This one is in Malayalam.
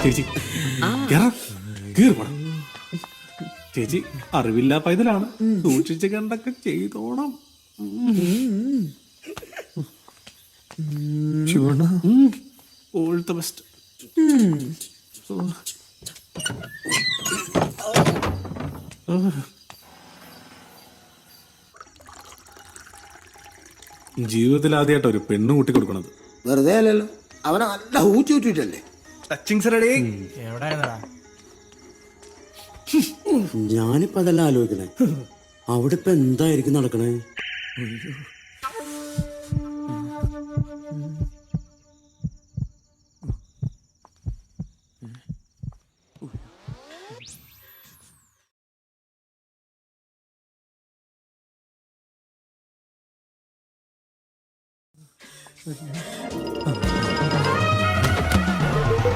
ചേച്ചി കേറാം. കേറ് പോടാ. ചേച്ചി അറിവില്ല പൈതലാണ്, സൂക്ഷിച്ച് കണ്ടൊക്കെ ചെയ്തോണം. All the best. ജീവിതത്തിൽ ആദ്യമായിട്ട് ഒരു പെണ്ണു കൂട്ടി കൊടുക്കണത്. വെറുതെ അല്ലല്ലോ, അവനെ നല്ല ഊറ്റിട്ടല്ലേ. ഞാനിപ്പോ അതെല്ലാം ആലോചിക്കണേ. അവിടെ ഇപ്പൊ എന്തായിരിക്കും നടക്കണേ?